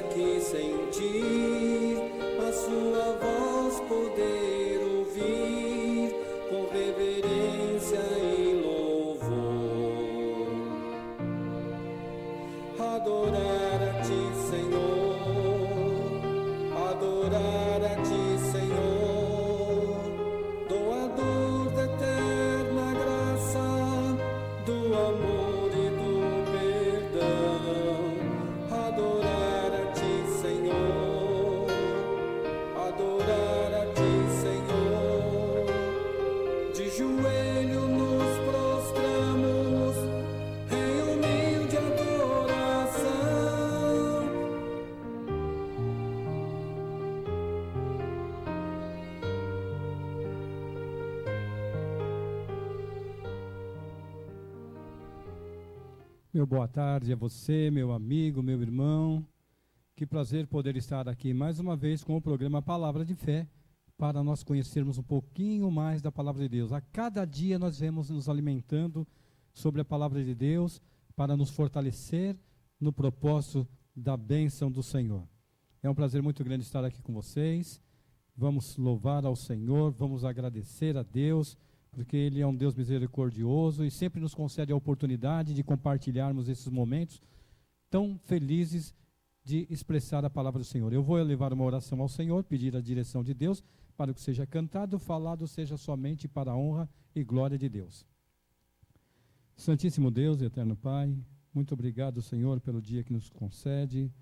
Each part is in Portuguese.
que sentir a sua voz, poder ouvir com reverência e louvor. Adorar a ti, Senhor, adorar a ti, Senhor, doador da eterna graça, do amor e do perdão. Adorar a ti, Senhor, adorar a ti, Senhor, de joelho nos prostramos em humilde adoração. Meu boa tarde a você, meu amigo, meu irmão. Que prazer poder estar aqui mais uma vez com o programa Palavra de Fé, para nós conhecermos um pouquinho mais da Palavra de Deus. A cada dia nós vamos nos alimentando sobre a Palavra de Deus para nos fortalecer no propósito da bênção do Senhor. É um prazer muito grande estar aqui com vocês. Vamos louvar ao Senhor, vamos agradecer a Deus, porque Ele é um Deus misericordioso e sempre nos concede a oportunidade de compartilharmos esses momentos tão felizes de expressar a palavra do Senhor. Eu vou levar uma oração ao Senhor, pedir a direção de Deus para que seja cantado, falado, seja somente para a honra e glória de Deus. Santíssimo Deus e eterno Pai, muito obrigado, Senhor, pelo dia que nos concede,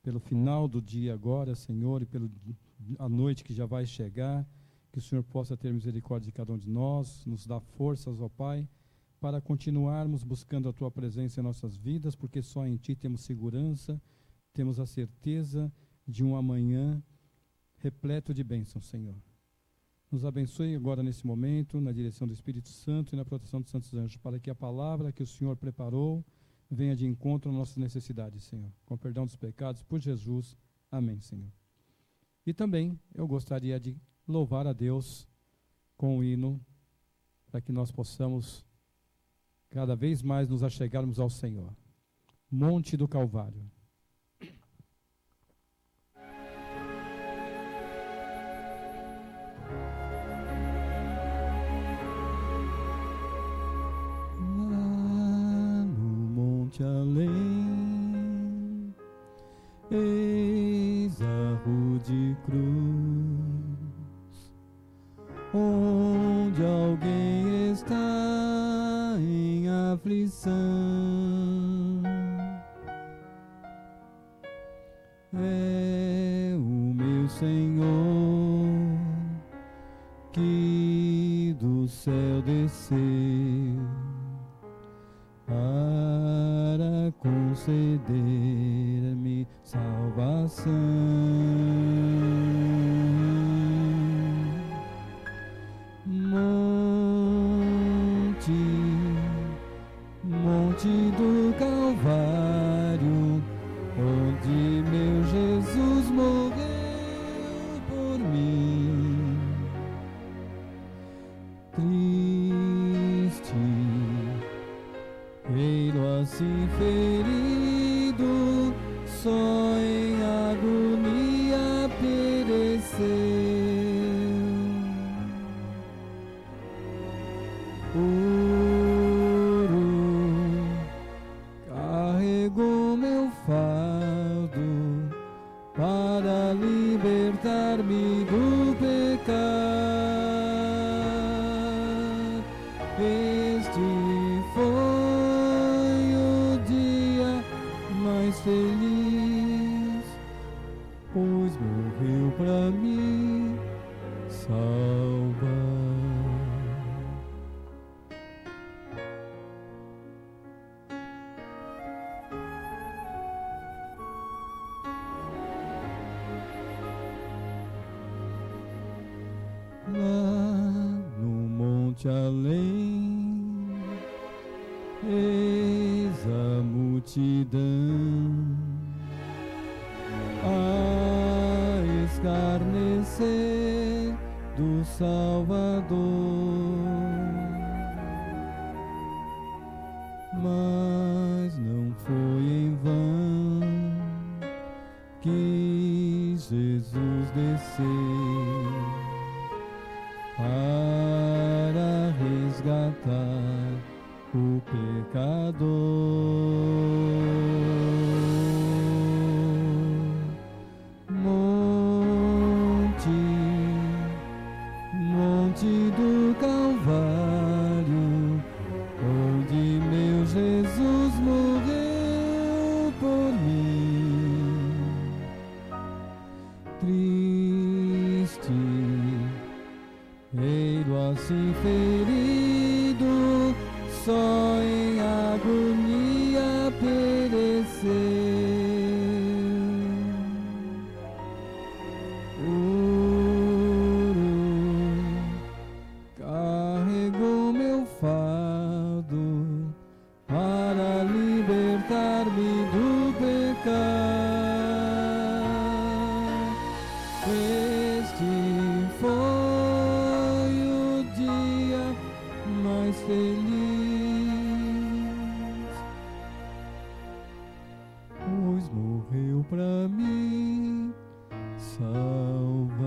pelo final do dia agora, Senhor, e pela noite que já vai chegar. Que o Senhor possa ter misericórdia de cada um de nós, nos dá forças, ó Pai, para continuarmos buscando a Tua presença em nossas vidas, porque só em Ti temos segurança, temos a certeza de um amanhã repleto de bênçãos, Senhor. Nos abençoe agora nesse momento, na direção do Espírito Santo e na proteção dos santos anjos, para que a palavra que o Senhor preparou venha de encontro às nossas necessidades, Senhor. Com perdão dos pecados, por Jesus. Amém, Senhor. E também eu gostaria de louvar a Deus com o hino, para que nós possamos cada vez mais nos achegarmos ao Senhor. Monte do Calvário. Lá no monte além, eis a rude cruz, onde alguém está em aflição. É o meu Senhor que do céu desceu para conceder-me salvação. Monte do Calvário, onde meu Jesus morreu por mim. Triste, ei-lo assim ferido, só em agonia pereceu. Carregou meu fardo para libertar-me do pecado. Este foi o dia mais feliz, pois morreu para me salvar. Lá no monte além, eis a multidão a escarnecer do Salvador, mas não foi em vão que Jesus desceu para resgatar o pecador. Monte do Calvário, onde meu Jesus morreu por mim. Triste, ele assim ferido, só em agonia pereceu. Carregou meu fardo para libertar-me do pecado. Este foi o dia mais feliz, pois morreu pra me salvar.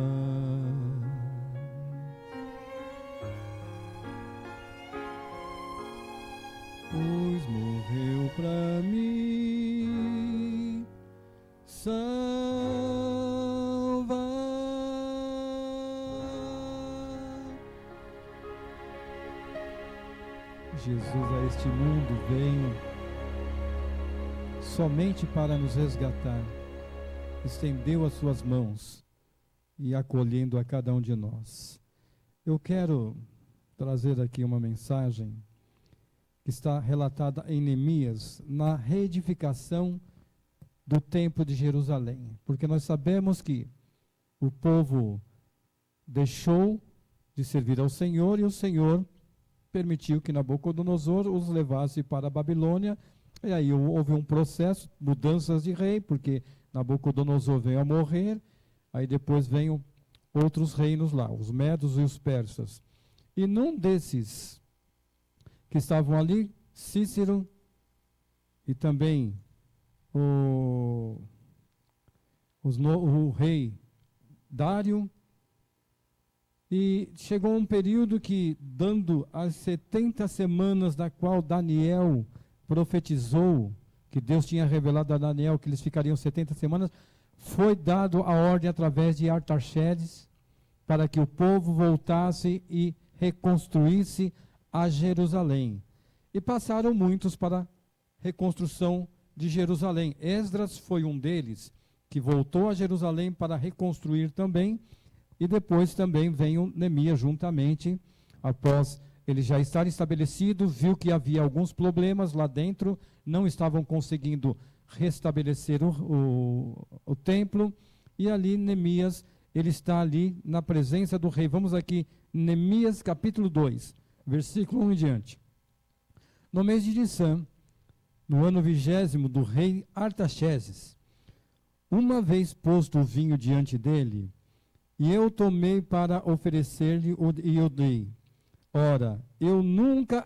Pois morreu pra me salvar. Jesus a este mundo veio somente para nos resgatar. Estendeu as suas mãos e acolhendo a cada um de nós. Eu quero trazer aqui uma mensagem que está relatada em Neemias, na reedificação do templo de Jerusalém. Porque nós sabemos que o povo deixou de servir ao Senhor e o Senhor permitiu que Nabucodonosor os levasse para a Babilônia. E aí houve um processo, mudanças de rei, porque Nabucodonosor veio a morrer, aí depois vêm outros reinos lá, os medos e os persas. E num desses que estavam ali, Cícero e também o rei Dário, e chegou um período que, dando as 70 semanas da qual Daniel profetizou, que Deus tinha revelado a Daniel que eles ficariam 70 semanas, foi dado a ordem através de Artaxerxes para que o povo voltasse e reconstruísse a Jerusalém. E passaram muitos para a reconstrução de Jerusalém. Esdras foi um deles, que voltou a Jerusalém para reconstruir também, e depois também veio Neemias juntamente, após ele já estar estabelecido, viu que havia alguns problemas lá dentro, não estavam conseguindo restabelecer o templo, e ali Neemias, ele está ali na presença do rei. Vamos aqui, Neemias capítulo 2, versículo 1 em diante. No mês de Nissan, no ano 20º do rei Artaxerxes, uma vez posto o vinho diante dele, e eu tomei para oferecer-lhe e o dei. Ora, eu nunca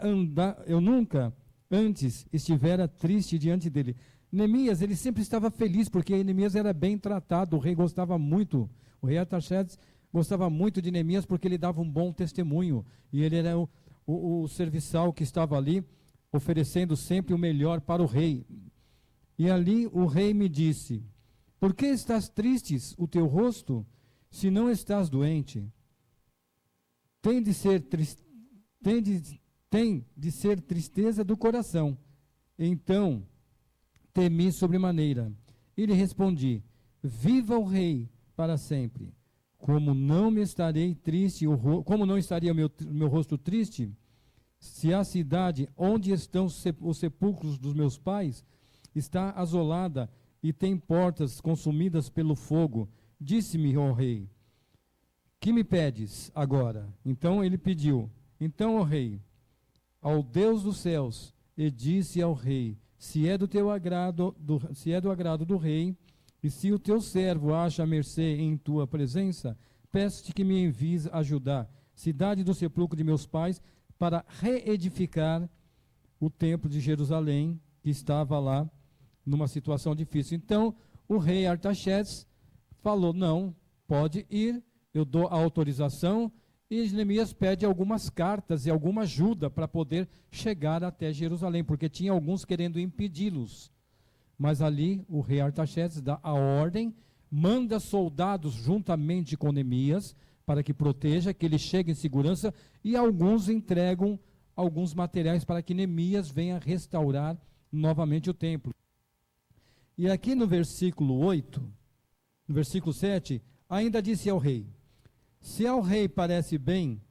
antes estivera triste diante dele. Neemias, ele sempre estava feliz, porque Neemias era bem tratado, o rei gostava muito, o rei Artaxerxes gostava muito de Neemias, porque ele dava um bom testemunho, e ele era o serviçal que estava ali, oferecendo sempre o melhor para o rei. E ali o rei me disse: por que estás tristes o teu rosto, se não estás doente? Tem de ser tristeza do coração. Então temi sobremaneira. E lhe respondi: viva o rei para sempre. Como não me estarei triste, como não estaria meu rosto triste, se a cidade onde estão os sepulcros dos meus pais está asolada e tem portas consumidas pelo fogo? Disse-me, ó rei: que me pedes agora? Então ele pediu. Então, ó rei, ao Deus dos céus, e disse ao rei: se é do agrado do rei, e se o teu servo acha mercê em tua presença, peço-te que me envies a Judá, cidade do sepulcro de meus pais, para reedificar o templo de Jerusalém, que estava lá numa situação difícil. Então o rei Artaxerxes falou, não, pode ir, eu dou a autorização, e Neemias pede algumas cartas e alguma ajuda para poder chegar até Jerusalém, porque tinha alguns querendo impedi-los. Mas ali o rei Artaxerxes dá a ordem, manda soldados juntamente com Neemias, para que proteja, que ele chegue em segurança, e alguns entregam alguns materiais para que Neemias venha restaurar novamente o templo. E aqui no versículo 8, no versículo 7, ainda disse ao rei, se ao rei parece bem,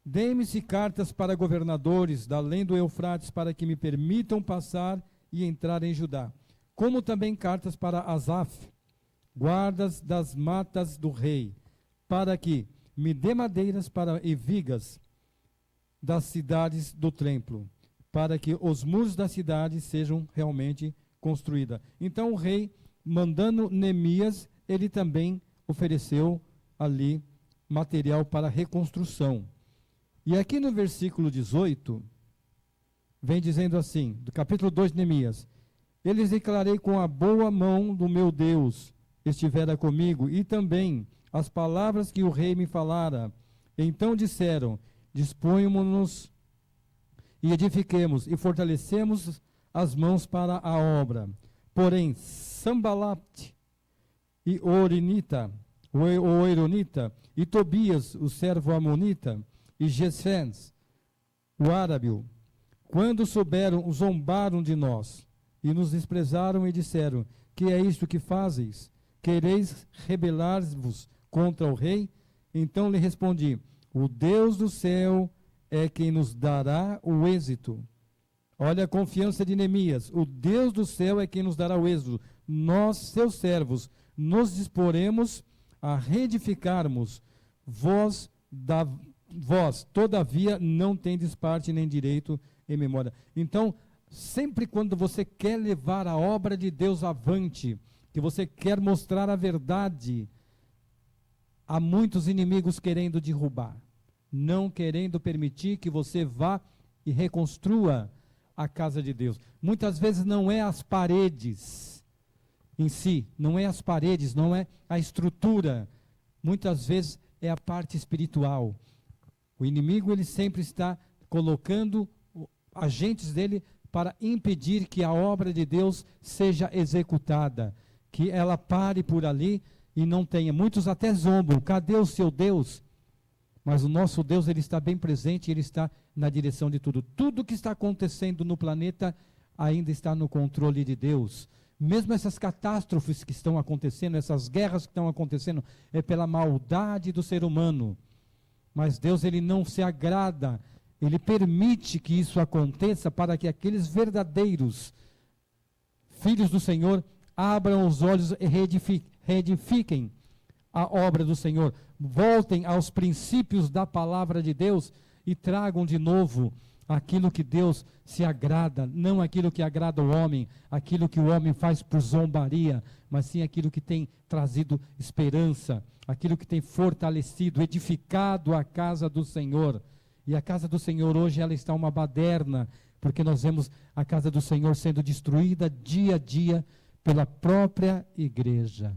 dê-me-se cartas para governadores da além do Eufrates, para que me permitam passar e entrar em Judá, como também cartas para Asaf, guardas das matas do rei, para que me dê madeiras e vigas das cidades do templo, para que os muros da cidade sejam realmente construídos. Então o rei, mandando Neemias, ele também ofereceu ali material para reconstrução. E aqui no versículo 18, vem dizendo assim, do capítulo 2 de Neemias, eles declarei com a boa mão do meu Deus, estivera comigo, e também as palavras que o rei me falara. Então disseram, disponhamos-nos e edifiquemos, e fortalecemos as mãos para a obra. Porém, Sambalat e o Oironita, e Tobias, o servo amonita, e Gesens, o árabe, quando souberam, zombaram de nós, e nos desprezaram e disseram, que é isto que fazes? Quereis rebelar-vos contra o rei? Então lhe respondi, o Deus do céu é quem nos dará o êxito. Olha a confiança de Neemias, o Deus do céu é quem nos dará o êxito. Nós, seus servos, nos disporemos a reedificarmos, vós, todavia, não tendes parte nem direito em memória. Então, sempre quando você quer levar a obra de Deus avante, que você quer mostrar a verdade, há muitos inimigos querendo derrubar, não querendo permitir que você vá e reconstrua a casa de Deus. Muitas vezes não é as paredes em si, não é as paredes, não é a estrutura, muitas vezes é a parte espiritual. O inimigo, ele sempre está colocando agentes dele para impedir que a obra de Deus seja executada, que ela pare por ali e não tenha. Muitos até zombam, cadê o seu Deus? Mas o nosso Deus, ele está bem presente, ele está na direção de tudo. Tudo que está acontecendo no planeta ainda está no controle de Deus. Mesmo essas catástrofes que estão acontecendo, essas guerras que estão acontecendo, é pela maldade do ser humano. Mas Deus, ele não se agrada, ele permite que isso aconteça para que aqueles verdadeiros filhos do Senhor abram os olhos e reedifiquem a obra do Senhor, voltem aos princípios da palavra de Deus e tragam de novo aquilo que Deus se agrada, não aquilo que agrada o homem, aquilo que o homem faz por zombaria, mas sim aquilo que tem trazido esperança, aquilo que tem fortalecido, edificado a casa do Senhor. E a casa do Senhor hoje, ela está uma baderna, porque nós vemos a casa do Senhor sendo destruída dia a dia pela própria igreja,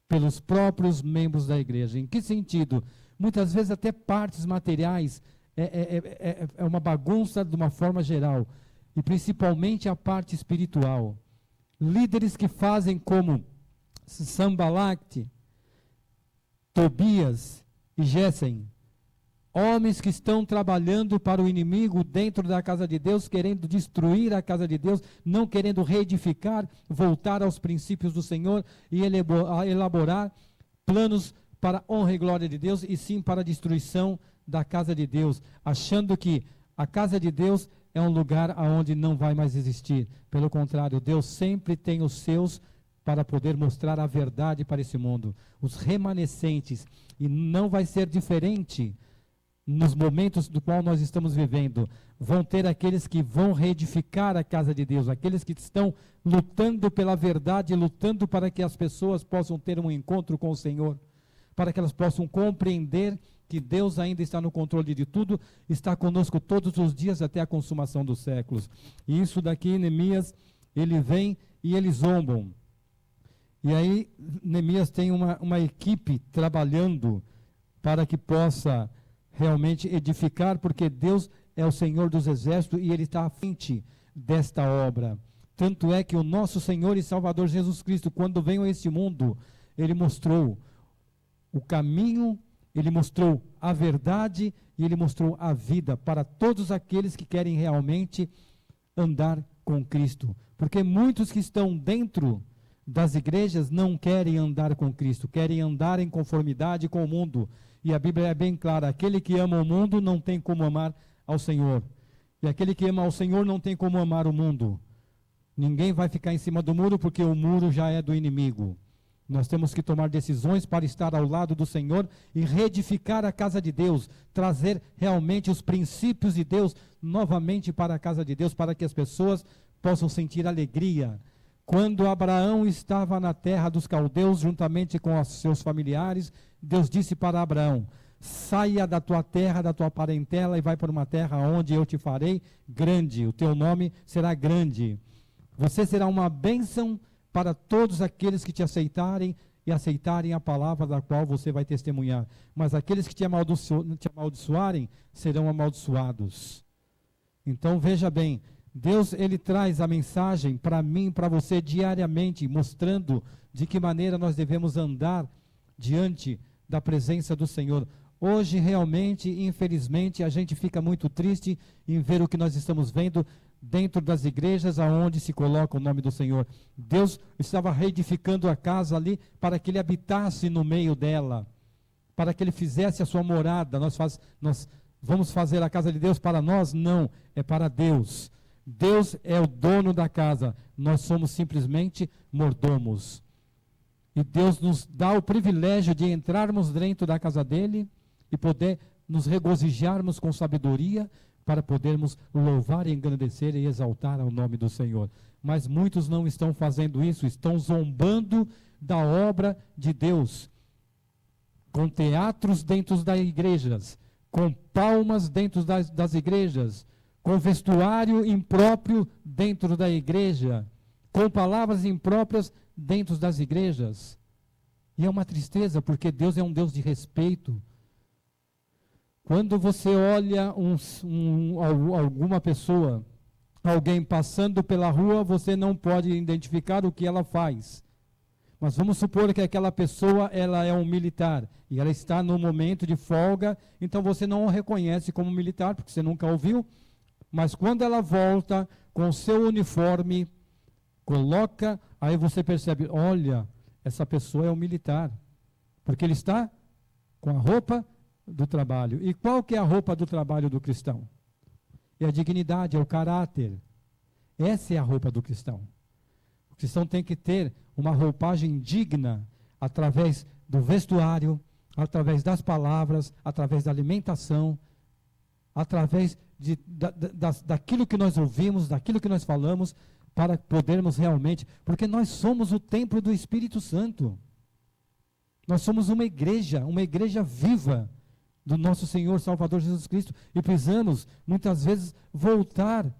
pelos próprios membros da igreja. Em que sentido? Muitas vezes até partes materiais é uma bagunça de uma forma geral, e principalmente a parte espiritual. Líderes que fazem como Sambalat, Tobias e Gesem, homens que estão trabalhando para o inimigo dentro da casa de Deus, querendo destruir a casa de Deus, não querendo reedificar, voltar aos princípios do Senhor e elaborar planos para a honra e glória de Deus, e sim para a destruição da casa de Deus, achando que a casa de Deus é um lugar onde não vai mais existir. Pelo contrário, Deus sempre tem os seus para poder mostrar a verdade para esse mundo, os remanescentes, e não vai ser diferente nos momentos do qual nós estamos vivendo. Vão ter aqueles que vão reedificar a casa de Deus, aqueles que estão lutando pela verdade, lutando para que as pessoas possam ter um encontro com o Senhor, para que elas possam compreender que Deus ainda está no controle de tudo, está conosco todos os dias até a consumação dos séculos. E isso daqui, Neemias, ele vem e eles zombam. E aí Neemias tem uma equipe trabalhando para que possa realmente edificar, porque Deus é o Senhor dos exércitos e Ele está à frente desta obra. Tanto é que o nosso Senhor e Salvador Jesus Cristo, quando veio a este mundo, Ele mostrou o caminho, Ele mostrou a verdade e Ele mostrou a vida para todos aqueles que querem realmente andar com Cristo. Porque muitos que estão dentro das igrejas não querem andar com Cristo, querem andar em conformidade com o mundo. E a Bíblia é bem clara: aquele que ama o mundo não tem como amar ao Senhor. E aquele que ama ao Senhor não tem como amar o mundo. Ninguém vai ficar em cima do muro, porque o muro já é do inimigo. Nós temos que tomar decisões para estar ao lado do Senhor e reedificar a casa de Deus, trazer realmente os princípios de Deus novamente para a casa de Deus, para que as pessoas possam sentir alegria. Quando Abraão estava na terra dos caldeus, juntamente com os seus familiares, Deus disse para Abraão: saia da tua terra, da tua parentela, e vai para uma terra onde eu te farei grande, o teu nome será grande. Você será uma bênção para todos aqueles que te aceitarem e aceitarem a palavra da qual você vai testemunhar. Mas aqueles que te amaldiçoarem serão amaldiçoados. Então veja bem, Deus, Ele traz a mensagem para mim e para você diariamente, mostrando de que maneira nós devemos andar diante da presença do Senhor. Hoje, realmente, infelizmente, a gente fica muito triste em ver o que nós estamos vendo dentro das igrejas aonde se coloca o nome do Senhor. Deus estava reedificando a casa ali para que Ele habitasse no meio dela, para que Ele fizesse a sua morada. Nós vamos fazer a casa de Deus para nós? Não, é para Deus. Deus é o dono da casa, nós somos simplesmente mordomos. E Deus nos dá o privilégio de entrarmos dentro da casa dele e poder nos regozijarmos com sabedoria para podermos louvar, engrandecer e exaltar ao nome do Senhor. Mas muitos não estão fazendo isso, estão zombando da obra de Deus, com teatros dentro das igrejas, com palmas dentro das igrejas, com vestuário impróprio dentro da igreja, com palavras impróprias dentro das igrejas. E é uma tristeza, porque Deus é um Deus de respeito. Quando você olha alguma pessoa, alguém passando pela rua, você não pode identificar o que ela faz. Mas vamos supor que aquela pessoa, ela é um militar, e ela está no momento de folga, então você não o reconhece como militar, porque você nunca ouviu. Mas quando ela volta com o seu uniforme, coloca, aí você percebe: olha, essa pessoa é um militar, porque ele está com a roupa do trabalho. E qual que é a roupa do trabalho do cristão? É a dignidade, é o caráter. Essa é a roupa do cristão. O cristão tem que ter uma roupagem digna, através do vestuário, através das palavras, através da alimentação, através daquilo que nós ouvimos, daquilo que nós falamos, para podermos realmente, porque nós somos o templo do Espírito Santo. Nós somos uma igreja viva do nosso Senhor Salvador Jesus Cristo, e precisamos muitas vezes voltar,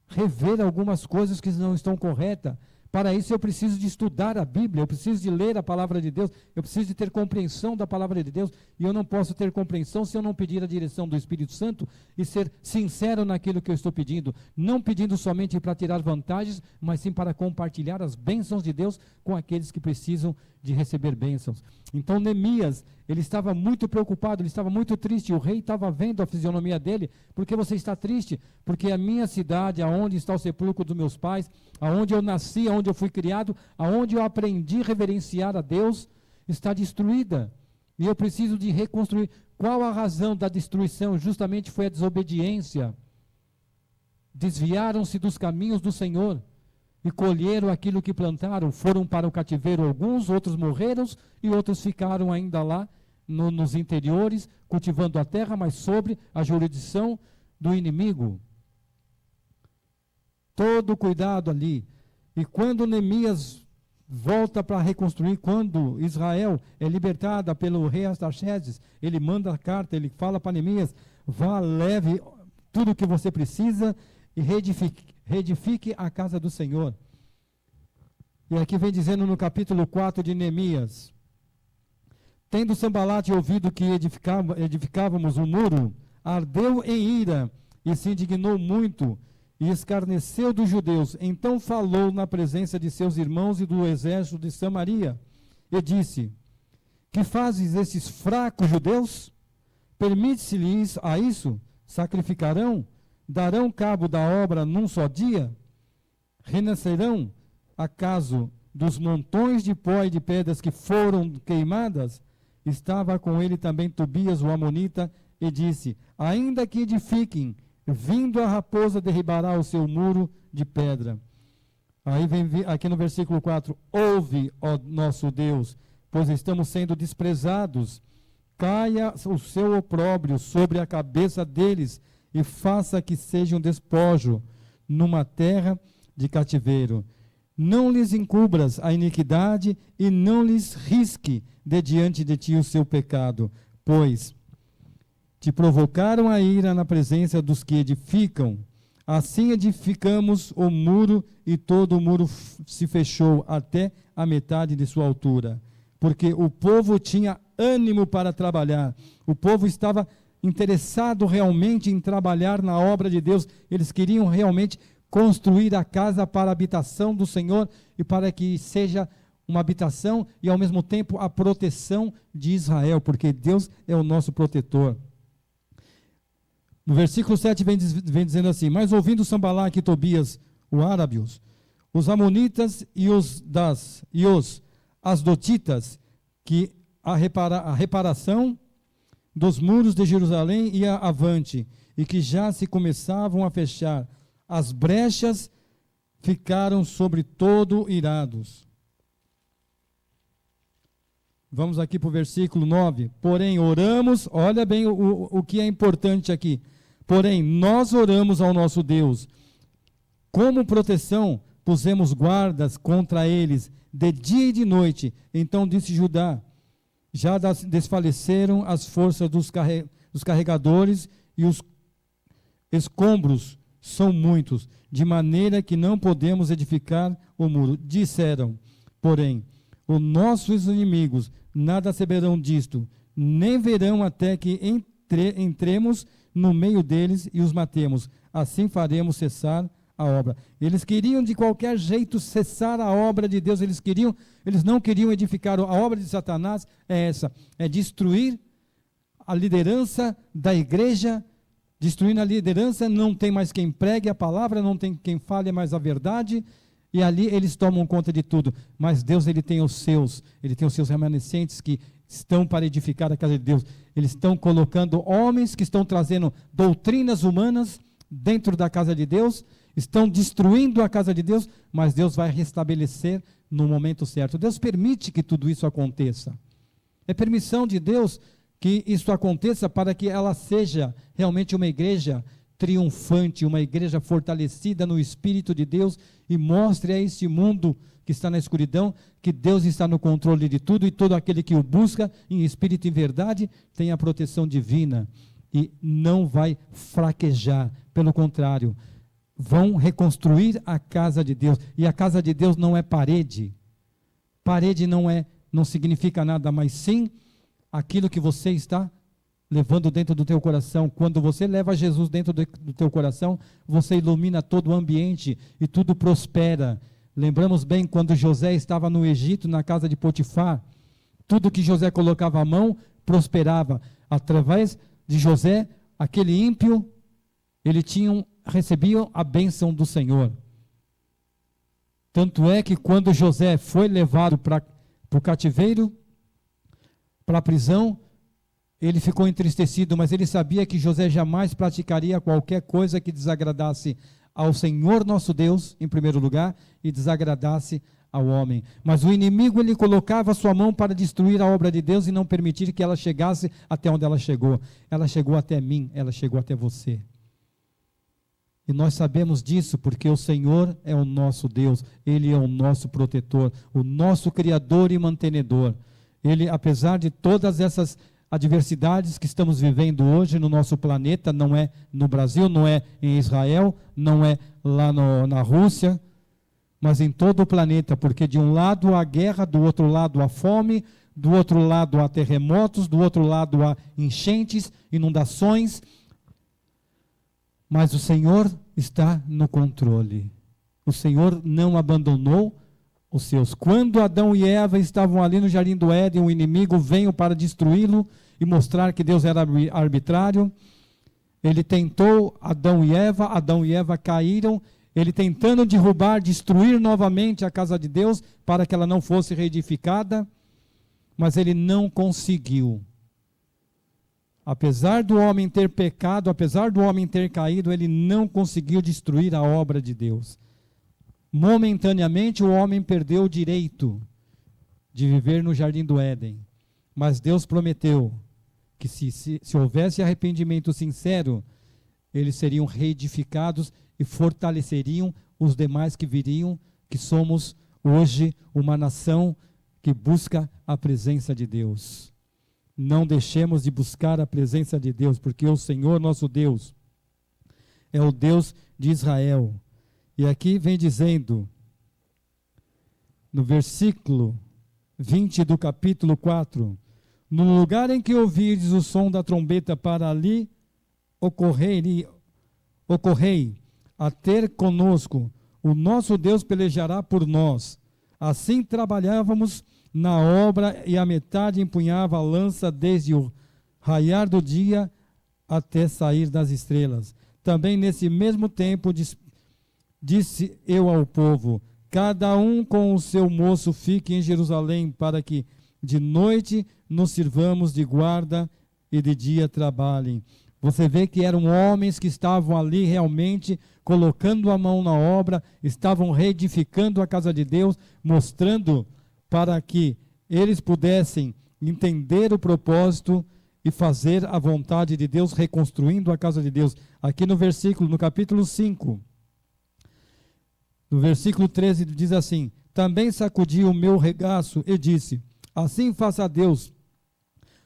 rever algumas coisas que não estão corretas. Para isso eu preciso de estudar a Bíblia, eu preciso de ler a palavra de Deus, eu preciso de ter compreensão da palavra de Deus, e eu não posso ter compreensão se eu não pedir a direção do Espírito Santo e ser sincero naquilo que eu estou pedindo, não pedindo somente para tirar vantagens, mas sim para compartilhar as bênçãos de Deus com aqueles que precisam de receber bênçãos. Então Neemias, ele estava muito preocupado, ele estava muito triste, o rei estava vendo a fisionomia dele. Por que você está triste? Porque a minha cidade, aonde está o sepulcro dos meus pais, aonde eu nasci, aonde eu fui criado, aonde eu aprendi a reverenciar a Deus, está destruída, e eu preciso de reconstruir. Qual a razão da destruição? Justamente foi a desobediência. Desviaram-se dos caminhos do Senhor e colheram aquilo que plantaram. Foram para o cativeiro alguns, outros morreram e outros ficaram ainda lá nos interiores, cultivando a terra, mas sobre a jurisdição do inimigo. Todo cuidado ali. E quando Neemias volta para reconstruir, quando Israel é libertada pelo rei Artaxerxes, ele manda a carta, ele fala para Neemias: vá, leve tudo o que você precisa e reedifique a casa do Senhor. E aqui vem dizendo no capítulo 4 de Neemias: tendo Sambalate ouvido que edificávamos um muro, ardeu em ira e se indignou muito e escarneceu dos judeus. Então falou na presença de seus irmãos e do exército de Samaria e disse: que fazes esses fracos judeus? Permite-se-lhes a isso? Sacrificarão? Darão cabo da obra num só dia? Renascerão, acaso, dos montões de pó e de pedras que foram queimadas? Estava com ele também Tobias, o amonita, e disse: ainda que edifiquem, vindo a raposa derribará o seu muro de pedra. Aí vem aqui no versículo 4: ouve, ó nosso Deus, pois estamos sendo desprezados. Caia o seu opróbrio sobre a cabeça deles e faça que seja um despojo numa terra de cativeiro. Não lhes encubras a iniquidade e não lhes risque de diante de ti o seu pecado, pois te provocaram a ira na presença dos que edificam. Assim edificamos o muro e todo o muro se fechou até a metade de sua altura, porque o povo tinha ânimo para trabalhar, o povo estava interessado realmente em trabalhar na obra de Deus, eles queriam realmente construir a casa para a habitação do Senhor e para que seja uma habitação e ao mesmo tempo a proteção de Israel, porque Deus é o nosso protetor. No versículo 7 vem dizendo assim: mas ouvindo Sambalaque e Tobias, o árabios, os amonitas e os asdotitas, que a reparação dos muros de Jerusalém ia avante, e que já se começavam a fechar, as brechas ficaram sobre todo irados. Vamos aqui para o versículo 9. Porém, oramos, olha bem o que é importante aqui. Porém, nós oramos ao nosso Deus. Como proteção, pusemos guardas contra eles, de dia e de noite. Então disse Judá: já desfaleceram as forças dos carregadores e os escombros são muitos, de maneira que não podemos edificar o muro. Disseram, porém, os nossos inimigos nada saberão disto, nem verão até que entremos no meio deles e os matemos. Assim faremos cessar a obra. Eles queriam de qualquer jeito cessar a obra de Deus, eles não queriam edificar. A obra de Satanás é essa, é destruir a liderança da igreja. Destruindo a liderança, não tem mais quem pregue a palavra, não tem quem fale mais a verdade, e ali eles tomam conta de tudo. Mas Deus, ele tem os seus remanescentes que estão para edificar a casa de Deus. Eles estão colocando homens que estão trazendo doutrinas humanas dentro da casa de Deus, estão destruindo a casa de Deus, mas Deus vai restabelecer no momento certo. Deus permite que tudo isso aconteça. É permissão de Deus que isso aconteça para que ela seja realmente uma igreja triunfante, uma igreja fortalecida no Espírito de Deus e mostre a este mundo que está na escuridão que Deus está no controle de tudo e todo aquele que o busca em espírito e em verdade tem a proteção divina e não vai fraquejar, pelo contrário, vão reconstruir a casa de Deus. E a casa de Deus não é parede. Parede não significa nada, mas sim aquilo que você está levando dentro do teu coração. Quando você leva Jesus dentro do teu coração, você ilumina todo o ambiente e tudo prospera. Lembramos bem quando José estava no Egito, na casa de Potifar, tudo que José colocava a mão prosperava. Através de José, aquele ímpio, recebiam a bênção do Senhor. Tanto é que quando José foi levado para o cativeiro, para a prisão, ele ficou entristecido, mas ele sabia que José jamais praticaria qualquer coisa que desagradasse ao Senhor nosso Deus, em primeiro lugar, e desagradasse ao homem. Mas o inimigo, ele colocava a sua mão para destruir a obra de Deus e não permitir que ela chegasse até onde ela chegou. Ela chegou até mim, ela chegou até você. E nós sabemos disso porque o Senhor é o nosso Deus, Ele é o nosso protetor, o nosso Criador e mantenedor. Ele, apesar de todas essas adversidades que estamos vivendo hoje no nosso planeta, não é no Brasil, não é em Israel, não é lá na Rússia, mas em todo o planeta, porque de um lado há guerra, do outro lado há fome, do outro lado há terremotos, do outro lado há enchentes, inundações, mas o Senhor está no controle. O Senhor não abandonou os seus. Quando Adão e Eva estavam ali no jardim do Éden, o inimigo veio para destruí-lo e mostrar que Deus era arbitrário. Ele tentou Adão e Eva caíram, ele tentando derrubar, destruir novamente a casa de Deus, para que ela não fosse reedificada, mas ele não conseguiu. Apesar do homem ter pecado, apesar do homem ter caído, ele não conseguiu destruir a obra de Deus. Momentaneamente o homem perdeu o direito de viver no jardim do Éden, mas Deus prometeu que se houvesse arrependimento sincero, eles seriam reedificados e fortaleceriam os demais que viriam, que somos hoje uma nação que busca a presença de Deus. Não deixemos de buscar a presença de Deus, porque o Senhor nosso Deus é o Deus de Israel. E aqui vem dizendo, no versículo 20 do capítulo 4, no lugar em que ouvirdes o som da trombeta, para ali ocorrei a ter conosco, o nosso Deus pelejará por nós. Assim trabalhávamos na obra, e a metade empunhava a lança desde o raiar do dia até sair das estrelas. Também nesse mesmo tempo disse eu ao povo, cada um com o seu moço fique em Jerusalém, para que de noite nos sirvamos de guarda e de dia trabalhem. Você vê que eram homens que estavam ali realmente colocando a mão na obra, estavam reedificando a casa de Deus, mostrando para que eles pudessem entender o propósito e fazer a vontade de Deus, reconstruindo a casa de Deus. Aqui no capítulo 5, no versículo 13, diz assim, também sacudi o meu regaço e disse, assim faça Deus,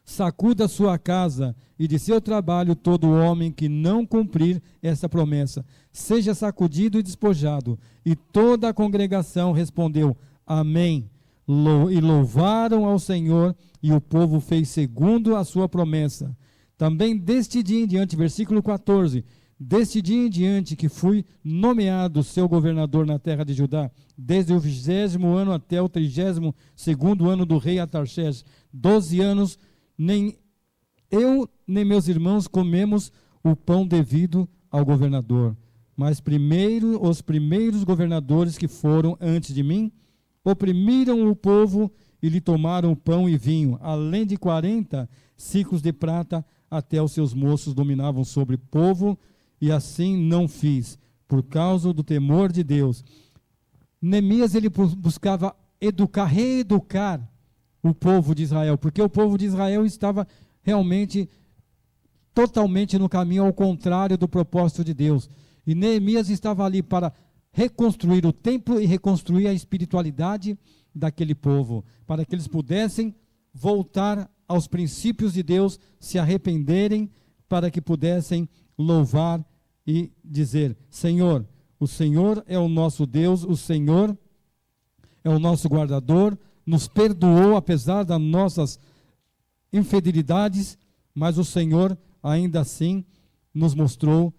sacuda sua casa e de seu trabalho todo homem que não cumprir essa promessa, seja sacudido e despojado. E toda a congregação respondeu, amém. E louvaram ao Senhor, e o povo fez segundo a sua promessa. Também deste dia em diante, versículo 14, deste dia em diante que fui nomeado seu governador na terra de Judá, desde o 20º ano até o 32º ano do rei Atarxés, 12 anos, nem eu nem meus irmãos comemos o pão devido ao governador. Mas os primeiros governadores que foram antes de mim, oprimiram o povo e lhe tomaram o pão e vinho, além de 40 ciclos de prata, até os seus moços dominavam sobre o povo, e assim não fiz, por causa do temor de Deus. Neemias, ele buscava reeducar o povo de Israel, porque o povo de Israel estava realmente, totalmente no caminho ao contrário do propósito de Deus. E Neemias estava ali para reconstruir o templo e reconstruir a espiritualidade daquele povo, para que eles pudessem voltar aos princípios de Deus, se arrependerem, para que pudessem louvar e dizer, Senhor, o Senhor é o nosso Deus, o Senhor é o nosso guardador, nos perdoou apesar das nossas infidelidades, mas o Senhor ainda assim nos mostrou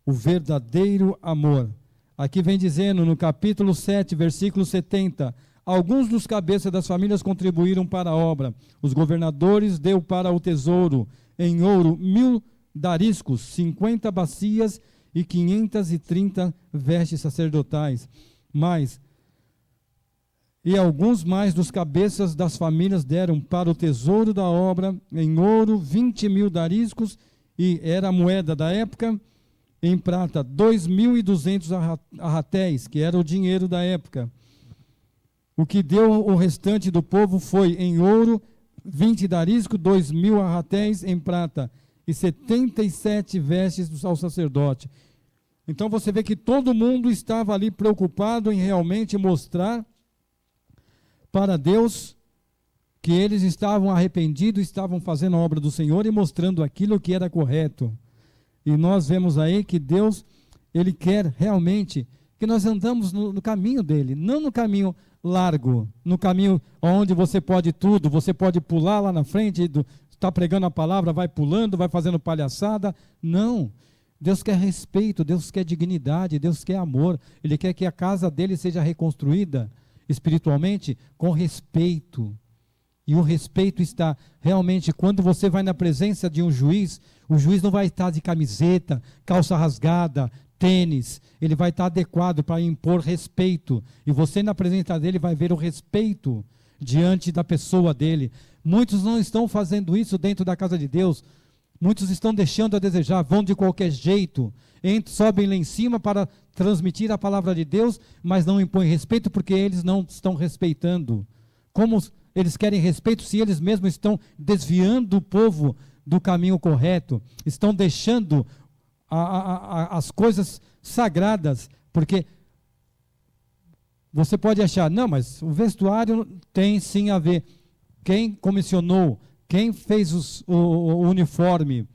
o verdadeiro amor. Aqui vem dizendo no capítulo 7, versículo 70, alguns dos cabeças das famílias contribuíram para a obra. Os governadores deu para o tesouro em ouro 1000 dariscos, 50 bacias e 530 vestes sacerdotais. E alguns mais dos cabeças das famílias deram para o tesouro da obra em ouro 20.000 dariscos, e era a moeda da época, em prata 2.200 arratéis, que era o dinheiro da época. O que deu o restante do povo foi em ouro 20 dariscos, 2.000 arratéis em prata e 77 vestes ao sacerdote. Então você vê que todo mundo estava ali preocupado em realmente mostrar para Deus que eles estavam arrependidos, estavam fazendo a obra do Senhor e mostrando aquilo que era correto. E nós vemos aí que Deus, Ele quer realmente que nós andamos no caminho dele, não no caminho largo, no caminho onde você pode tudo, você pode pular lá na frente, está pregando a palavra, vai pulando, vai fazendo palhaçada. Não. Deus quer respeito, Deus quer dignidade, Deus quer amor. Ele quer que a casa dele seja reconstruída espiritualmente com respeito. E o respeito está realmente, quando você vai na presença de um juiz, o juiz não vai estar de camiseta, calça rasgada, tênis. Ele vai estar adequado para impor respeito. E você na presença dele vai ver o respeito diante da pessoa dele. Muitos não estão fazendo isso dentro da casa de Deus. Muitos estão deixando a desejar, vão de qualquer jeito, sobem lá em cima para transmitir a palavra de Deus, mas não impõem respeito porque eles não estão respeitando. Como eles querem respeito se eles mesmos estão desviando o povo do caminho correto, estão deixando as coisas sagradas, porque você pode achar, não, mas o vestuário tem sim a ver. Quem comissionou, quem fez o uniforme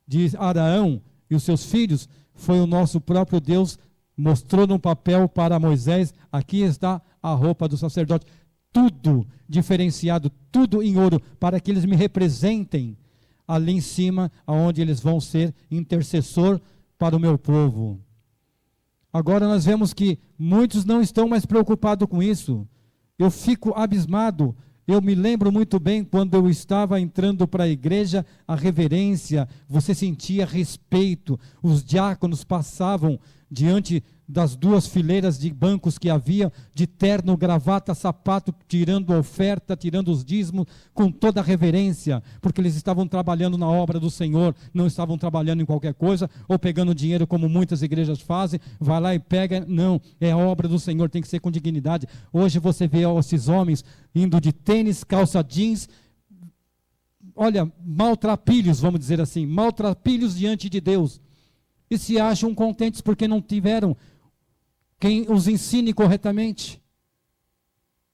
de Arão e os seus filhos foi o nosso próprio Deus, mostrou no papel para Moisés, aqui está a roupa do sacerdote, tudo diferenciado, tudo em ouro, para que eles me representem ali em cima, aonde eles vão ser intercessor para o meu povo. Agora nós vemos que muitos não estão mais preocupados com isso. Eu fico abismado. Eu me lembro muito bem quando eu estava entrando para a igreja, a reverência, você sentia respeito. Os diáconos passavam diante das duas fileiras de bancos que havia, de terno, gravata, sapato, tirando a oferta, tirando os dízimos, com toda a reverência, porque eles estavam trabalhando na obra do Senhor, não estavam trabalhando em qualquer coisa, ou pegando dinheiro como muitas igrejas fazem, vai lá e pega, não, é a obra do Senhor, tem que ser com dignidade. Hoje você vê esses homens indo de tênis, calça jeans, olha, maltrapilhos, vamos dizer assim, maltrapilhos diante de Deus, e se acham contentes porque não tiveram quem os ensine corretamente,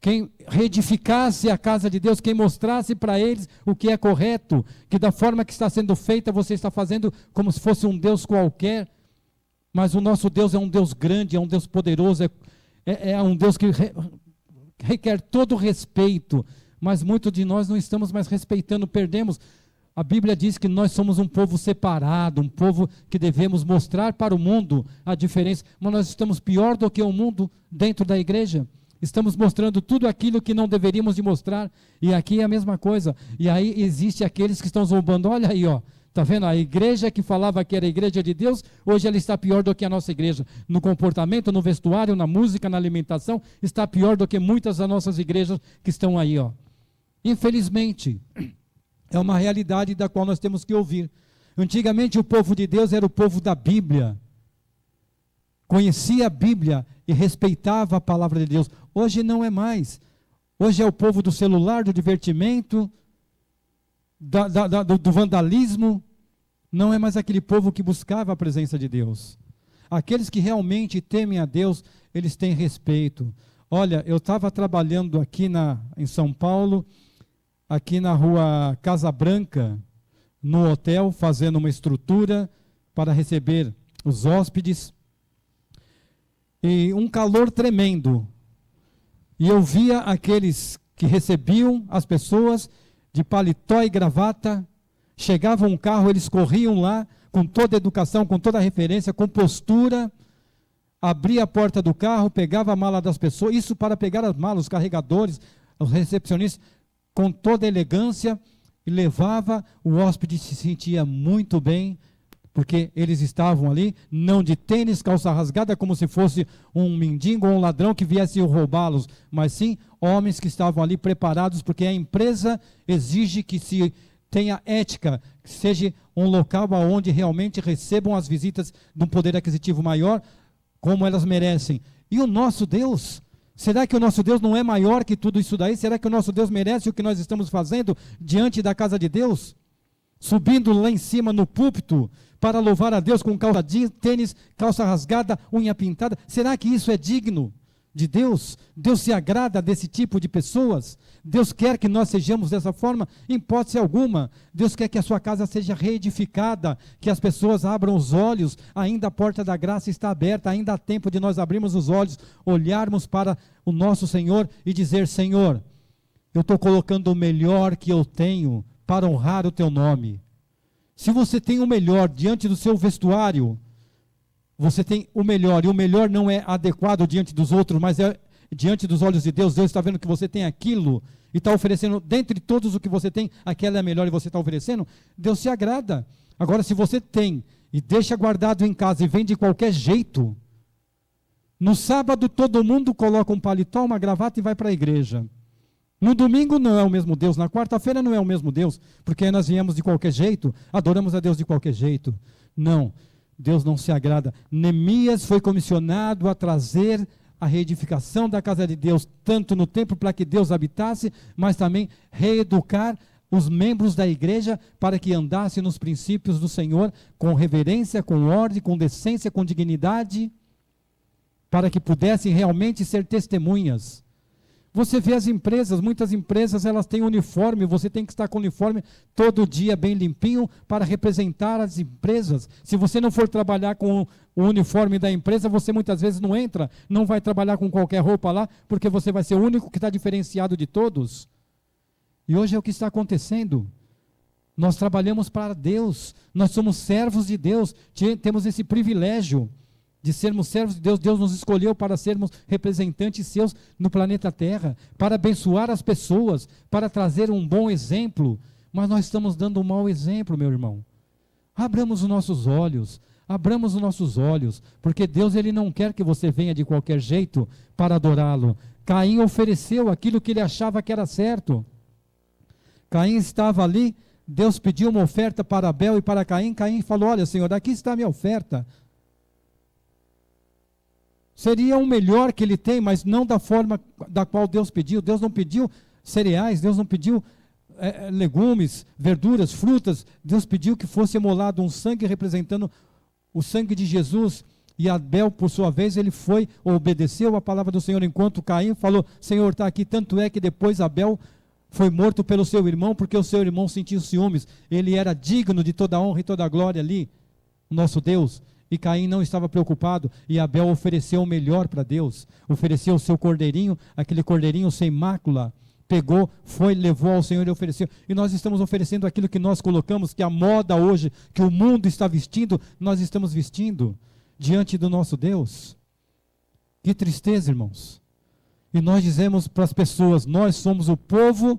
quem reedificasse a casa de Deus, quem mostrasse para eles o que é correto, que da forma que está sendo feita, você está fazendo como se fosse um Deus qualquer, mas o nosso Deus é um Deus grande, é um Deus poderoso, é um Deus que requer todo respeito, mas muitos de nós não estamos mais respeitando, perdemos. A Bíblia diz que nós somos um povo separado, um povo que devemos mostrar para o mundo a diferença, mas nós estamos pior do que o mundo dentro da igreja. Estamos mostrando tudo aquilo que não deveríamos de mostrar, e aqui é a mesma coisa. E aí existe aqueles que estão zombando, olha aí, ó, tá vendo? A igreja que falava que era a igreja de Deus, hoje ela está pior do que a nossa igreja. No comportamento, no vestuário, na música, na alimentação, está pior do que muitas das nossas igrejas que estão aí, ó. Infelizmente, é uma realidade da qual nós temos que ouvir. Antigamente o povo de Deus era o povo da Bíblia. Conhecia a Bíblia e respeitava a palavra de Deus. Hoje não é mais. Hoje é o povo do celular, do divertimento, do vandalismo. Não é mais aquele povo que buscava a presença de Deus. Aqueles que realmente temem a Deus, eles têm respeito. Olha, eu estava trabalhando aqui em São Paulo, aqui na rua Casa Branca, no hotel, fazendo uma estrutura para receber os hóspedes, e um calor tremendo, e eu via aqueles que recebiam as pessoas de paletó e gravata, chegava um carro, eles corriam lá, com toda a educação, com toda a referência, com postura, abria a porta do carro, pegava a mala das pessoas, isso para pegar as malas, os carregadores, os recepcionistas, com toda a elegância, e levava, o hóspede se sentia muito bem, porque eles estavam ali, não de tênis, calça rasgada, como se fosse um mendigo ou um ladrão que viesse roubá-los, mas sim homens que estavam ali preparados, porque a empresa exige que se tenha ética, que seja um local onde realmente recebam as visitas de um poder aquisitivo maior, como elas merecem. E o nosso Deus, será que o nosso Deus não é maior que tudo isso daí? Será que o nosso Deus merece o que nós estamos fazendo diante da casa de Deus? Subindo lá em cima no púlpito para louvar a Deus com calça jeans, tênis, calça rasgada, unha pintada. Será que isso é digno? de Deus? Deus se agrada desse tipo de pessoas? Deus quer que nós sejamos dessa forma? Em hipótese alguma. Deus quer que a sua casa seja reedificada, que as pessoas abram os olhos, ainda a porta da graça está aberta, ainda há tempo de nós abrirmos os olhos, olharmos para o nosso Senhor e dizer: Senhor, eu estou colocando o melhor que eu tenho para honrar o teu nome. Se você tem o melhor diante do seu vestuário, você tem o melhor, e o melhor não é adequado diante dos outros, mas é diante dos olhos de Deus. Deus está vendo que você tem aquilo, e está oferecendo, dentre todos o que você tem, aquela é a melhor e você está oferecendo, Deus se agrada. Agora, se você tem, e deixa guardado em casa, e vem de qualquer jeito, no sábado todo mundo coloca um paletó, uma gravata e vai para a igreja. No domingo não é o mesmo Deus, na quarta-feira não é o mesmo Deus, porque nós viemos de qualquer jeito, adoramos a Deus de qualquer jeito. Não, Deus não se agrada. Neemias foi comissionado a trazer a reedificação da casa de Deus, tanto no templo para que Deus habitasse, mas também reeducar os membros da igreja para que andassem nos princípios do Senhor, com reverência, com ordem, com decência, com dignidade, para que pudessem realmente ser testemunhas. Você vê as empresas, muitas empresas elas têm uniforme, você tem que estar com o uniforme todo dia bem limpinho para representar as empresas. Se você não for trabalhar com o uniforme da empresa, você muitas vezes não entra, não vai trabalhar com qualquer roupa lá, porque você vai ser o único que está diferenciado de todos. E hoje é o que está acontecendo. Nós trabalhamos para Deus, nós somos servos de Deus, temos esse privilégio de sermos servos de Deus. Deus nos escolheu para sermos representantes seus no planeta Terra, para abençoar as pessoas, para trazer um bom exemplo, mas nós estamos dando um mau exemplo, meu irmão. Abramos os nossos olhos, porque Deus ele não quer que você venha de qualquer jeito para adorá-lo. Caim ofereceu aquilo que ele achava que era certo. Caim estava ali, Deus pediu uma oferta para Abel e para Caim. Caim falou: olha, Senhor, aqui está a minha oferta. Seria o melhor que ele tem, mas não da forma da qual Deus pediu. Deus não pediu cereais, Deus não pediu legumes, verduras, frutas. Deus pediu que fosse emolado um sangue representando o sangue de Jesus. E Abel, por sua vez, ele foi, obedeceu a palavra do Senhor, enquanto Caim falou: Senhor, está aqui. Tanto é que depois Abel foi morto pelo seu irmão, porque o seu irmão sentiu ciúmes. Ele era digno de toda a honra e toda a glória ali, o nosso Deus. E Caim não estava preocupado, e Abel ofereceu o melhor para Deus, ofereceu o seu cordeirinho, aquele cordeirinho sem mácula, pegou, foi, levou ao Senhor e ofereceu. E nós estamos oferecendo aquilo que nós colocamos, que a moda hoje, que o mundo está vestindo, nós estamos vestindo diante do nosso Deus. Que tristeza, irmãos. E nós dizemos para as pessoas: nós somos o povo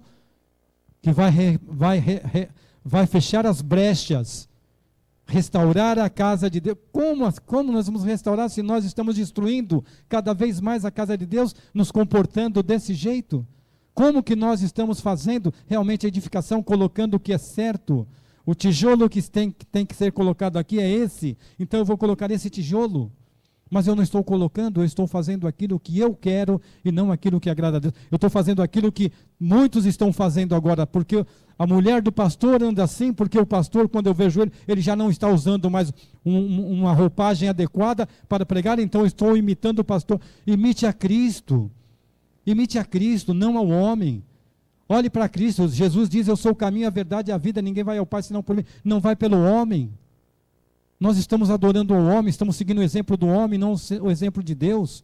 que vai fechar as brechas, restaurar a casa de Deus. Como nós vamos restaurar se nós estamos destruindo cada vez mais a casa de Deus, nos comportando desse jeito? Como que nós estamos fazendo realmente a edificação, colocando o que é certo? O tijolo que tem que ser colocado aqui é esse, então eu vou colocar esse tijolo. Mas eu não estou colocando, eu estou fazendo aquilo que eu quero e não aquilo que agrada a Deus. Eu estou fazendo aquilo que muitos estão fazendo agora, porque a mulher do pastor anda assim, porque o pastor, quando eu vejo ele já não está usando mais uma roupagem adequada para pregar, então eu estou imitando o pastor. Imite a Cristo, não ao homem. Olhe para Cristo. Jesus diz: eu sou o caminho, a verdade e a vida, ninguém vai ao Pai senão por mim. Não vai pelo homem. Nós estamos adorando o homem, estamos seguindo o exemplo do homem, não o exemplo de Deus.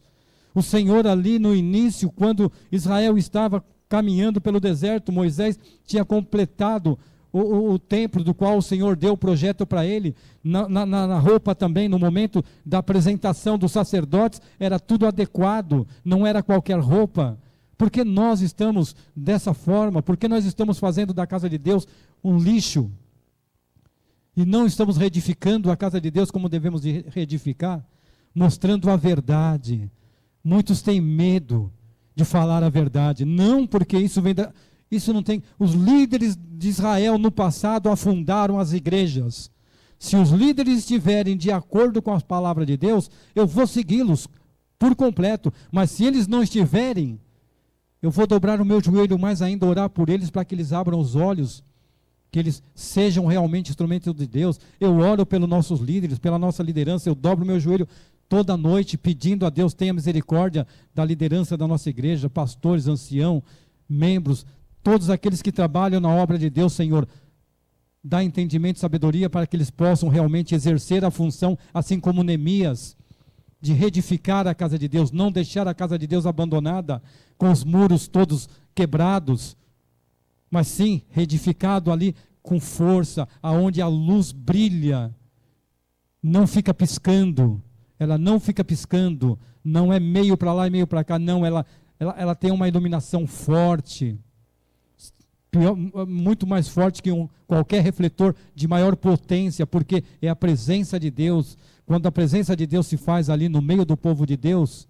O Senhor ali no início, quando Israel estava caminhando pelo deserto, Moisés tinha completado o templo do qual o Senhor deu o projeto para ele. Na roupa também, no momento da apresentação dos sacerdotes, era tudo adequado, não era qualquer roupa. Por que nós estamos dessa forma? Por que nós estamos fazendo da casa de Deus um lixo? E não estamos reedificando a casa de Deus como devemos reedificar, mostrando a verdade. Muitos têm medo de falar a verdade, não porque isso vem isso não tem. Os líderes de Israel no passado afundaram as igrejas. Se os líderes estiverem de acordo com a palavra de Deus, eu vou segui-los por completo, mas se eles não estiverem, eu vou dobrar o meu joelho mais ainda, orar por eles para que eles abram os olhos, que eles sejam realmente instrumentos de Deus. Eu oro pelos nossos líderes, pela nossa liderança, eu dobro o meu joelho toda noite pedindo a Deus, tenha misericórdia da liderança da nossa igreja, pastores, anciãos, membros, todos aqueles que trabalham na obra de Deus, Senhor, dá entendimento e sabedoria para que eles possam realmente exercer a função, assim como Neemias, de reedificar a casa de Deus, não deixar a casa de Deus abandonada, com os muros todos quebrados, mas sim, reedificado ali com força, aonde a luz brilha, não fica piscando, ela não fica piscando, não é meio para lá e meio para cá, não, ela tem uma iluminação forte, muito mais forte que qualquer refletor de maior potência, porque é a presença de Deus. Quando a presença de Deus se faz ali no meio do povo de Deus,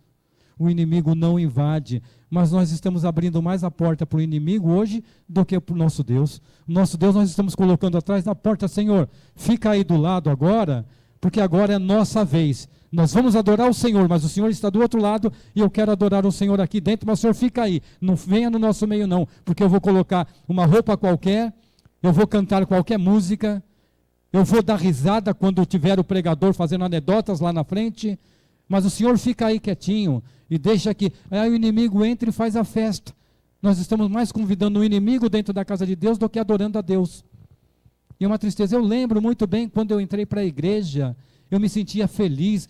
o inimigo não invade, mas nós estamos abrindo mais a porta para o inimigo hoje do que para o nosso Deus. Nosso Deus nós estamos colocando atrás da porta. Senhor, fica aí do lado agora, porque agora é nossa vez. Nós vamos adorar o Senhor, mas o Senhor está do outro lado e eu quero adorar o Senhor aqui dentro, mas o Senhor fica aí, não venha no nosso meio não, porque eu vou colocar uma roupa qualquer, eu vou cantar qualquer música, eu vou dar risada quando tiver o pregador fazendo anedotas lá na frente, mas o Senhor fica aí quietinho e deixa que aí o inimigo entra e faz a festa. Nós estamos mais convidando o inimigo dentro da casa de Deus do que adorando a Deus. E é uma tristeza. Eu lembro muito bem quando eu entrei para a igreja, eu me sentia feliz,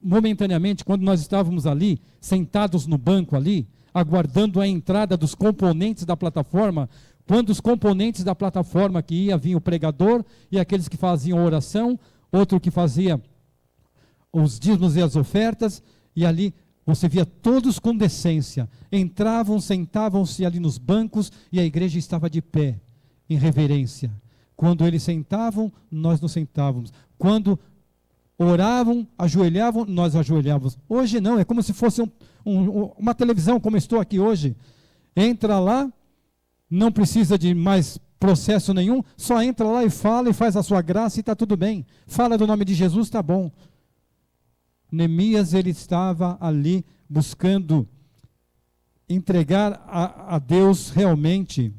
momentaneamente, quando nós estávamos ali, sentados no banco ali, aguardando a entrada dos componentes da plataforma, quando os componentes da plataforma que ia, vinha o pregador e aqueles que faziam oração, outro que fazia os dízimos e as ofertas, e ali você via todos com decência, entravam, sentavam-se ali nos bancos e a igreja estava de pé, em reverência. Quando eles sentavam, nós nos sentávamos. Quando oravam, ajoelhavam, nós ajoelhávamos. Hoje não, é como se fosse uma televisão, como eu estou aqui hoje. Entra lá, não precisa de mais processo nenhum, só entra lá e fala e faz a sua graça e está tudo bem. Fala do nome de Jesus, está bom. Neemias, ele estava ali buscando entregar a Deus realmente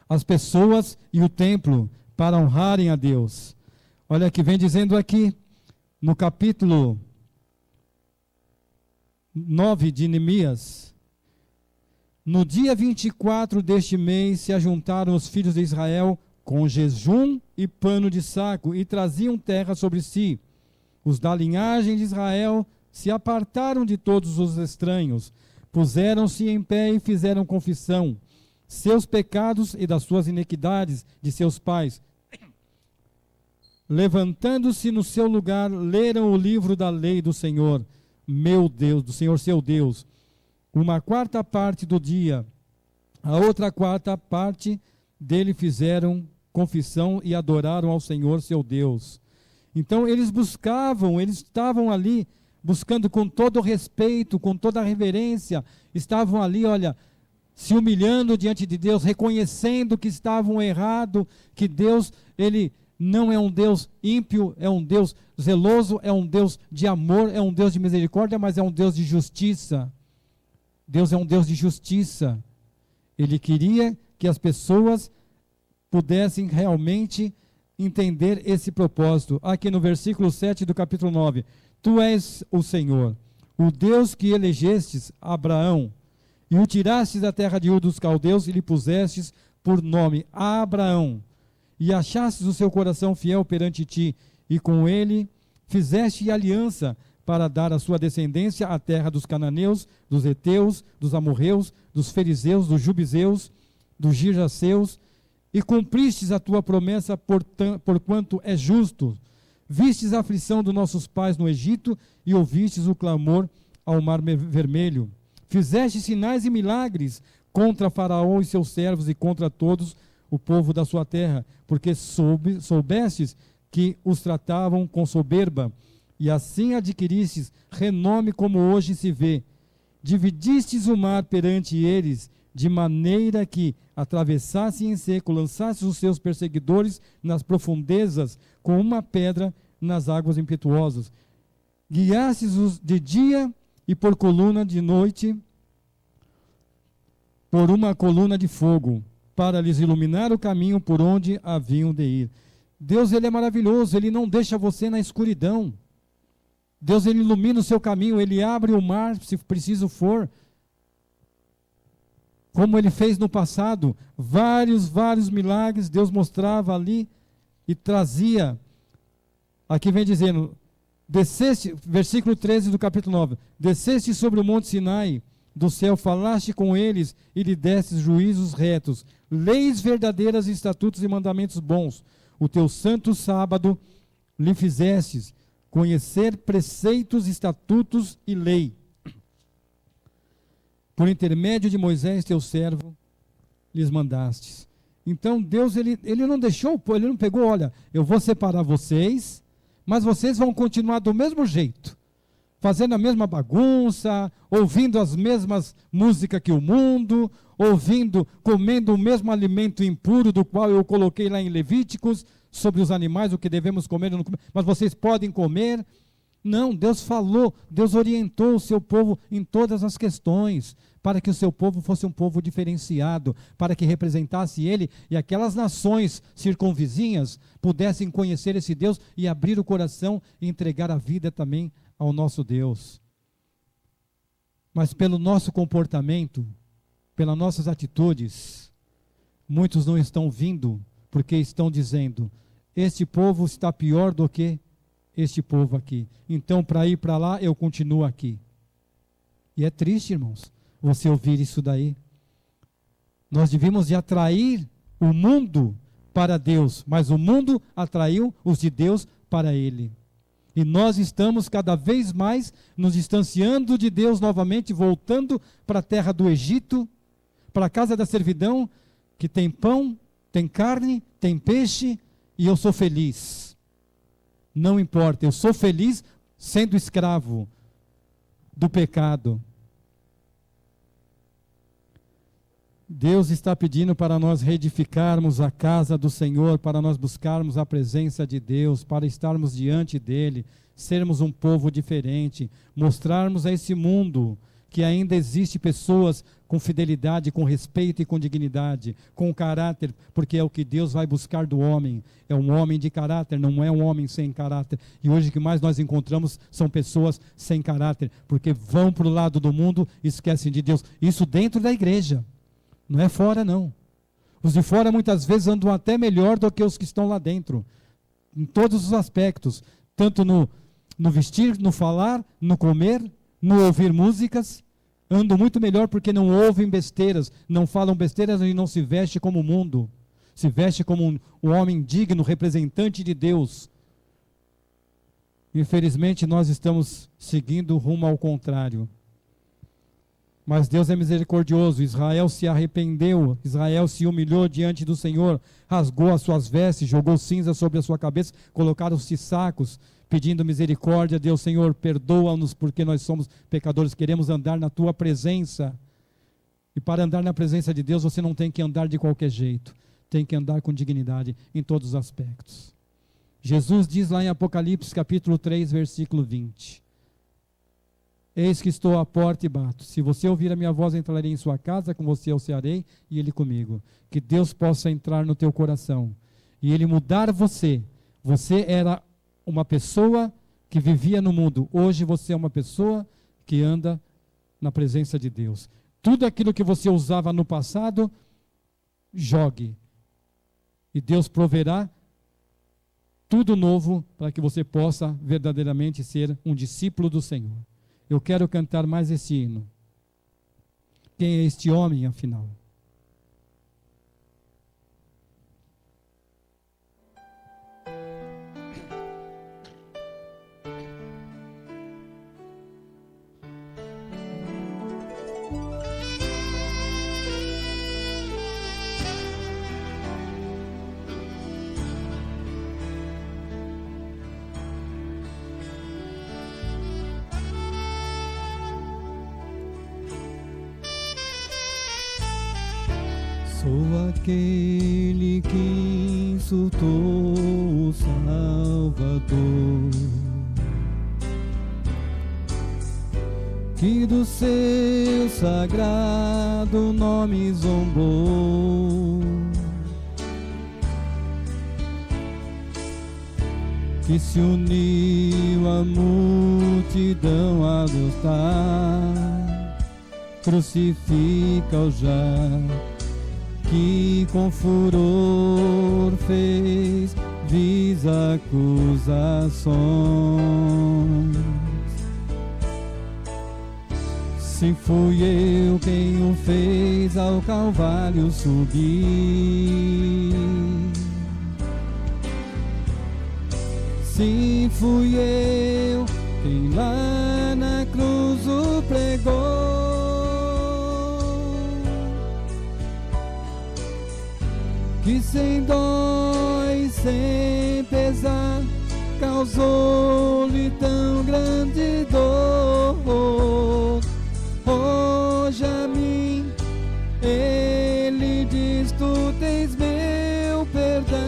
as pessoas e o templo para honrarem a Deus. Olha que vem dizendo aqui, no capítulo 9 de Neemias: no dia 24 deste mês se ajuntaram os filhos de Israel com jejum e pano de saco e traziam terra sobre si. Os da linhagem de Israel se apartaram de todos os estranhos, puseram-se em pé e fizeram confissão, seus pecados e das suas iniquidades de seus pais. Levantando-se no seu lugar, leram o livro da lei do Senhor, meu Deus, do Senhor seu Deus, uma quarta parte do dia. A outra quarta parte dele fizeram confissão e adoraram ao Senhor seu Deus. Então eles buscavam, eles estavam ali buscando com todo o respeito, com toda a reverência, estavam ali, olha, se humilhando diante de Deus, reconhecendo que estavam errados, que Deus, ele não é um Deus ímpio, é um Deus zeloso, é um Deus de amor, é um Deus de misericórdia, mas é um Deus de justiça. Deus é um Deus de justiça. Ele queria que as pessoas pudessem realmente entender esse propósito. Aqui no versículo 7 do capítulo 9: Tu és o Senhor, o Deus que elegestes Abraão, e o tirastes da terra de Ur dos caldeus, e lhe pusestes por nome Abraão, e achastes o seu coração fiel perante ti, e com ele fizeste aliança para dar à sua descendência a terra dos cananeus, dos heteus, dos amorreus, dos fariseus, dos jubizeus, dos girjaceus, e cumpristes a tua promessa porquanto é justo. Vistes a aflição dos nossos pais no Egito e ouvistes o clamor ao mar vermelho. Fizeste sinais e milagres contra Faraó e seus servos e contra todos o povo da sua terra, porque soubestes que os tratavam com soberba, e assim adquiristes renome como hoje se vê. Dividistes o mar perante eles, de maneira que atravessasse em seco, lançastes os seus perseguidores nas profundezas, com uma pedra nas águas impetuosas. Guiastes-os de dia e por coluna de noite, por uma coluna de fogo, para lhes iluminar o caminho por onde haviam de ir. Deus, ele é maravilhoso, ele não deixa você na escuridão. Deus, ele ilumina o seu caminho, ele abre o mar, se preciso for. Como ele fez no passado, vários milagres, Deus mostrava ali e trazia. Aqui vem dizendo, desceste, versículo 13 do capítulo 9, desceste sobre o monte Sinai, do céu falaste com eles e lhe destes juízos retos, leis verdadeiras, estatutos e mandamentos bons. O teu santo sábado lhe fizestes conhecer preceitos, estatutos e lei. Por intermédio de Moisés, teu servo, lhes mandastes. Então Deus, ele não deixou, ele não pegou, olha, eu vou separar vocês, mas vocês vão continuar do mesmo jeito, fazendo a mesma bagunça, ouvindo as mesmas músicas que o mundo, comendo o mesmo alimento impuro do qual eu coloquei lá em Levíticos, sobre os animais, o que devemos comer e não comer, mas vocês podem comer. Não, Deus falou, Deus orientou o seu povo em todas as questões, para que o seu povo fosse um povo diferenciado, para que representasse ele e aquelas nações circunvizinhas pudessem conhecer esse Deus e abrir o coração e entregar a vida também ao nosso Deus. Mas pelo nosso comportamento, pelas nossas atitudes, muitos não estão vindo, porque estão dizendo, este povo está pior do que este povo aqui. Então, para ir para lá, eu continuo aqui. E é triste, irmãos, você ouvir isso daí. Nós devíamos de atrair o mundo para Deus, mas o mundo atraiu os de Deus para ele. E nós estamos cada vez mais nos distanciando de Deus novamente, voltando para a terra do Egito, para a casa da servidão, que tem pão, tem carne, tem peixe, e eu sou feliz. Não importa, eu sou feliz sendo escravo do pecado. Deus está pedindo para nós reedificarmos a casa do Senhor, para nós buscarmos a presença de Deus, para estarmos diante dEle, sermos um povo diferente, mostrarmos a esse mundo que ainda existe pessoas com fidelidade, com respeito e com dignidade, com caráter, porque é o que Deus vai buscar do homem. É um homem de caráter, não é um homem sem caráter. E hoje o que mais nós encontramos são pessoas sem caráter, porque vão para o lado do mundo e esquecem de Deus. Isso dentro da igreja, não é fora não. Os de fora muitas vezes andam até melhor do que os que estão lá dentro, em todos os aspectos, tanto no vestir, no falar, no comer, no ouvir músicas, andam muito melhor porque não ouvem besteiras, não falam besteiras e não se veste como o mundo, se veste como um homem digno, representante de Deus. Infelizmente nós estamos seguindo rumo ao contrário. Mas Deus é misericordioso, Israel se arrependeu, Israel se humilhou diante do Senhor, rasgou as suas vestes, jogou cinza sobre a sua cabeça, colocaram-se sacos, pedindo misericórdia. Deus, Senhor, perdoa-nos porque nós somos pecadores, queremos andar na tua presença. E para andar na presença de Deus, você não tem que andar de qualquer jeito, tem que andar com dignidade em todos os aspectos. Jesus diz lá em Apocalipse capítulo 3, versículo 20, eis que estou à porta e bato, se você ouvir a minha voz, entrarei em sua casa, com você eu cearei e ele comigo. Que Deus possa entrar no teu coração e ele mudar você. Você era uma pessoa que vivia no mundo, hoje você é uma pessoa que anda na presença de Deus. Tudo aquilo que você usava no passado, jogue, e Deus proverá tudo novo para que você possa verdadeiramente ser um discípulo do Senhor. Eu quero cantar mais esse hino. Quem é este homem, afinal? Sou aquele que insultou o Salvador, que do seu sagrado nome zombou, que se uniu à multidão multidão a lutar, crucifica-o já, que com furor fez vis acusações. Se fui eu quem o fez ao Calvário subir, se fui eu quem lá na cruz o pregou, que sem dó e sem pesar causou-lhe tão grande dor. Hoje a mim ele diz: tu tens meu perdão.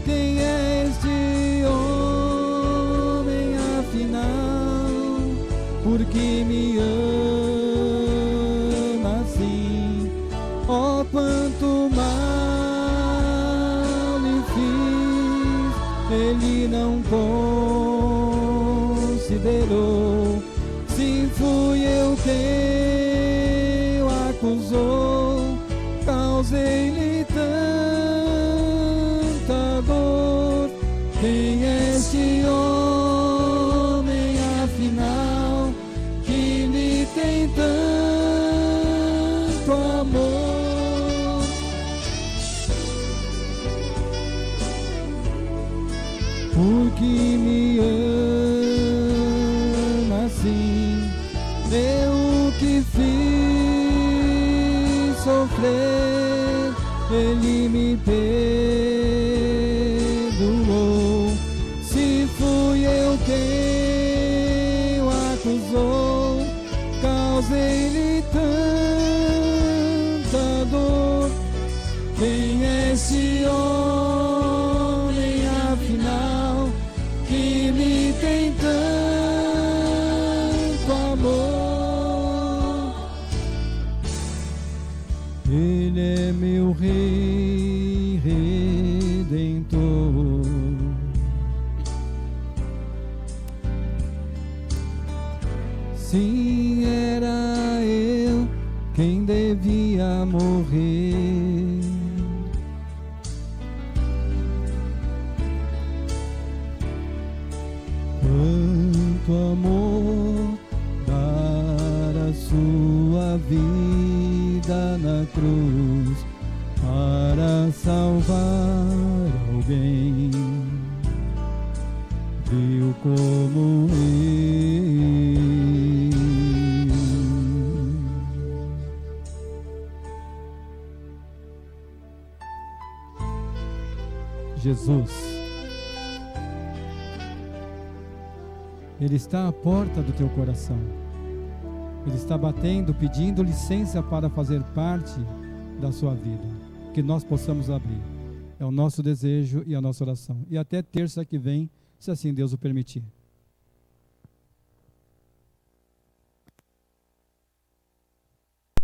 Quem é este homem afinal? Porque me ama assim? Oh, quanto mal lhe fiz, ele não considerou. Se fui eu quem o acusou, causei-lhe tanta dor. Quem é este homem afinal, que lhe tem tanto amor? Porque me ama assim, eu que fiz sofrer, ele me perdoou. Se fui eu quem o acusou, causei-lhe tanta dor. Quem é esse homem afinal, que me tem tanto amor? Ele é meu Rei Redentor. Sim, era eu quem devia morrer. Quanto amor dar a sua vida na cruz para salvar alguém. Viu como eu. Jesus, Ele está à porta do teu coração. Ele está batendo, pedindo licença para fazer parte da sua vida. Que nós possamos abrir. É o nosso desejo e a nossa oração. E até terça que vem, se assim Deus o permitir.